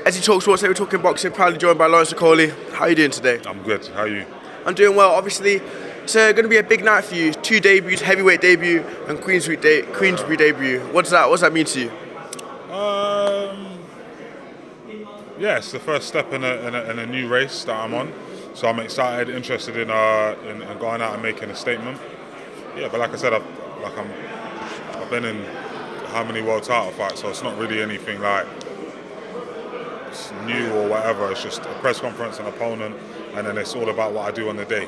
As you talk sports, we're talking boxing, proudly joined by Lawrence Okolie. How are you doing today? I'm good. How are you? I'm doing well. Obviously, it's going to be a big night for you. 2 debuts, heavyweight debut and Queensberry debut. What's that mean to you? Yeah, it's the first step in a new race that I'm on. So I'm excited, interested in going out and making a statement. Yeah, but like I said, I've been in how many world title fights, so it's not really anything like it's new or whatever. It's just a press conference, an opponent, and then it's all about what I do on the day.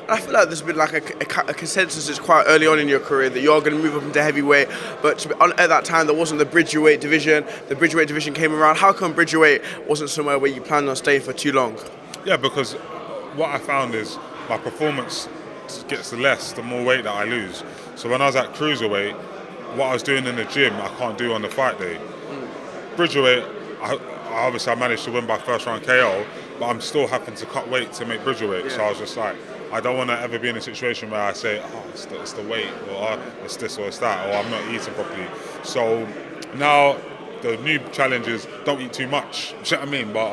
I feel like there's been like a consensus that's quite early on in your career that you're going to move up into heavyweight, but at that time there wasn't the bridgerweight division. The bridgerweight division came around. How come bridgerweight wasn't somewhere where you planned on staying for too long? Yeah, because what I found is my performance gets less the more weight that I lose. So when I was at cruiserweight, what I was doing in the gym I can't do on the fight day. Bridgerweight, I managed to win by first round KO, but I'm still having to cut weight to make bridgerweight. Yeah. So I was just like, I don't want to ever be in a situation where I say, it's the weight, or it's this or it's that, or I'm not eating properly. So now the new challenge is don't eat too much. Do you know what I mean? But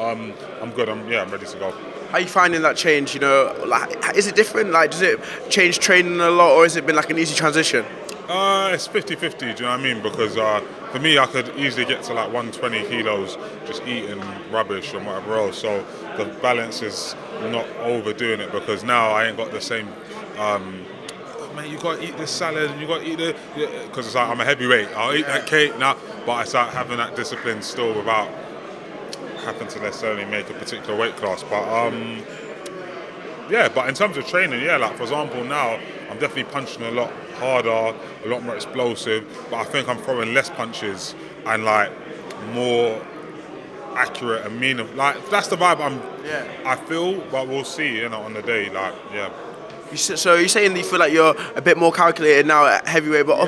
I'm good. I'm ready to go. How are you finding that change? You know, like, is it different? Like, does it change training a lot, or has it been like an easy transition? It's 50-50, do you know what I mean? Because for me, I could easily get to like 120 kilos just eating rubbish and whatever else. So the balance is not overdoing it, because now I ain't got the same, man, you got to eat this salad and you got to eat it. Because it's like I'm a heavyweight, I'll eat that cake now. But I start having that discipline still without having to necessarily make a particular weight class. But but in terms of training, like for example now, I'm definitely punching a lot harder, a lot more explosive, but I think I'm throwing less punches and like more accurate and mean. Like that's the vibe I feel, but we'll see, on the day. Like, yeah. So you're saying that you feel like you're a bit more calculated now at heavyweight, but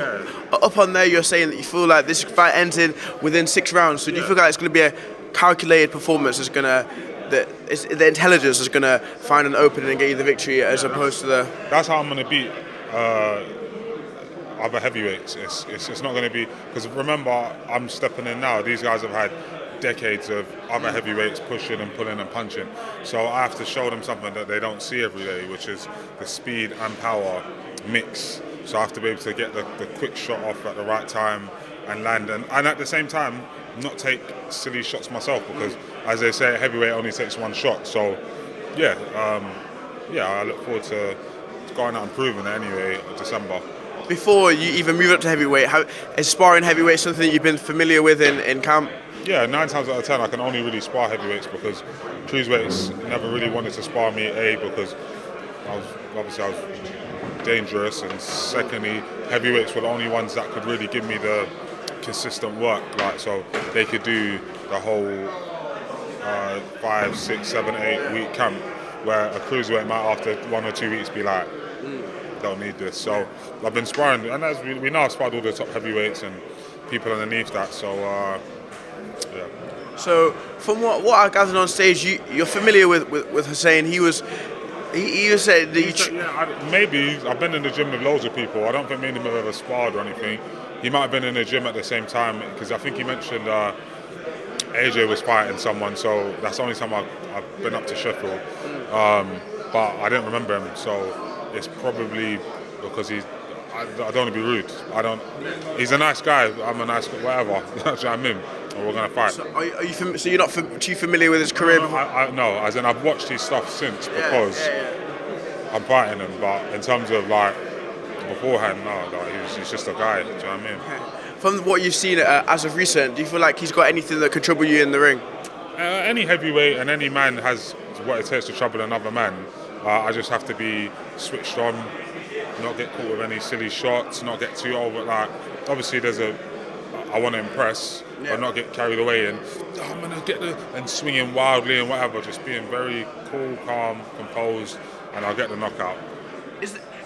up on there you're saying that you feel like this fight ends within 6 rounds. So do you feel like it's going to be a calculated performance that's going to the intelligence is going to find an opening and get you the victory, as opposed to the... That's how I'm going to beat other heavyweights. It's not going to be... Because remember, I'm stepping in now. These guys have had decades of other heavyweights pushing and pulling and punching. So I have to show them something that they don't see every day, which is the speed and power mix. So I have to be able to get the quick shot off at the right time and land. And at the same time, not take silly shots myself, because as they say, heavyweight only takes one shot. So I look forward to going out and proving it anyway in December. Before you even move up to heavyweight, is sparring heavyweight something you've been familiar with in camp? Yeah, 9 times out of 10 I can only really spar heavyweights, because cruiserweights never really wanted to spar me, because I was dangerous, and secondly, heavyweights were the only ones that could really give me the consistent work, like, so they could do the whole 5, 6, 7, 8 week camp, where a cruiserweight might after 1 or 2 weeks be like, don't need this. So I've been sparring, and as we now sparred all the top heavyweights and people underneath that. So yeah. So from what I gathered on stage, you're familiar with Hussein. He said that maybe I've been in the gym with loads of people. I don't think me and him have ever sparred or anything. He might have been in the gym at the same time, because I think he mentioned AJ was fighting someone, so that's the only time I've been up to Sheffield. But I didn't remember him, so it's probably because I don't want to be rude. He's a nice guy. I'm a nice guy, whatever. That's what I mean. We're going to fight. So, so you're not too familiar with his career? No, as in I've watched his stuff since, because I'm fighting him. But in terms of like beforehand, no, he's just a guy. Do you know what I mean? From what you've seen as of recent, do you feel like he's got anything that could trouble you in the ring? Any heavyweight and any man has what it takes to trouble another man. I just have to be switched on, not get caught with any silly shots, not get too over. Like, obviously I want to impress, but not get carried away and I'm gonna get and swinging wildly and whatever. Just being very cool, calm, composed, and I'll get the knockout.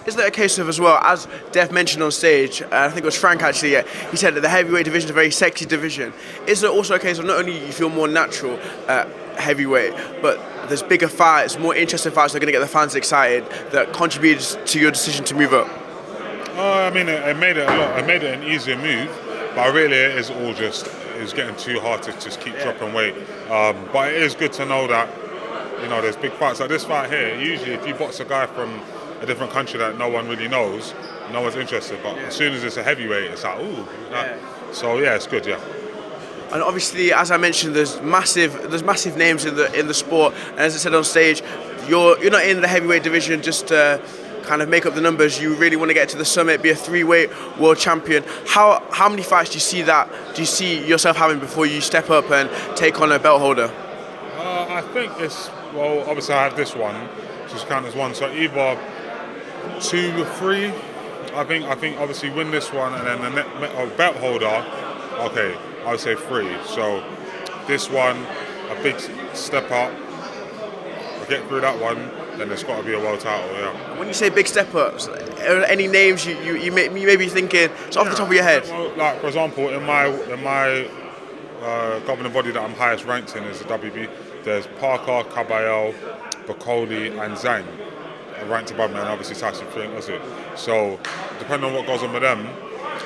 Is there a case of, as well, as Def mentioned on stage, I think it was Frank actually, he said that the heavyweight division is a very sexy division. Is there also a case of not only you feel more natural at heavyweight, but there's bigger fights, more interesting fights that are going to get the fans excited, that contributes to your decision to move up? I mean, it made it an easier move, but really it is all just it was getting too hard to just keep dropping weight. But it is good to know that, you know, there's big fights like this fight here. Usually, if you box a guy from a different country that no one really knows, no one's interested. But as soon as it's a heavyweight, it's like, ooh. So yeah, it's good. Yeah. And obviously, as I mentioned, there's massive names in the sport. And as I said on stage, you're not in the heavyweight division just to kind of make up the numbers. You really want to get to the summit, be a 3-weight world champion. How many fights do you see yourself having before you step up and take on a belt holder? I think well, obviously I have this one, which is counted as one. So either 2 or 3. I think obviously win this one, and then the belt holder. Okay, I would say 3. So this one, a big step up. I get through that one, then it's got to be a world title. Yeah. When you say big step ups, are any names you may be thinking? It's off the top of your head. Well, like for example, in my governing body that I'm highest ranked in is the WB. There's Parker, Caballero, Okolie, and Zhang ranked above me, and obviously Tyson Fury, was it? So depending on what goes on with them,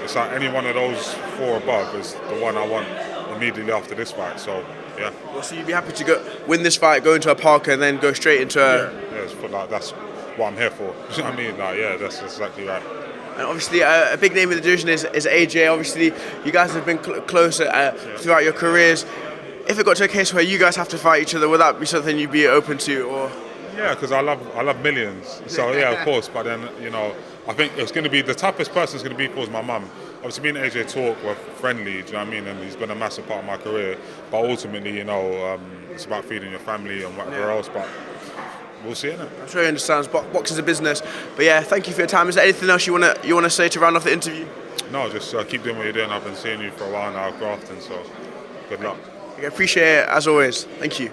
it's like any one of those 4 above is the one I want immediately after this fight. So yeah. Well, so you'd be happy to win this fight, go into a Parker, and then go straight into a. Yeah, that's what I'm here for. You know what I mean? Like, yeah, that's exactly right. And obviously, a big name in the division is AJ. Obviously, you guys have been close throughout your careers. If it got to a case where you guys have to fight each other, would that be something you'd be open to, or? Yeah, because I love millions. So yeah, of course. But then, you know, I think it's going to be the toughest person is going to be for my mum. Obviously, me and AJ talk, we're friendly. Do you know what I mean? And he's been a massive part of my career. But ultimately, you know, it's about feeding your family and whatever else. But we'll see, innit? I'm sure he understands. Boxing's a business. But yeah, thank you for your time. Is there anything else you wanna say to round off the interview? No, just keep doing what you're doing. I've been seeing you for a while now, grafting. So good luck. I appreciate it as always. Thank you.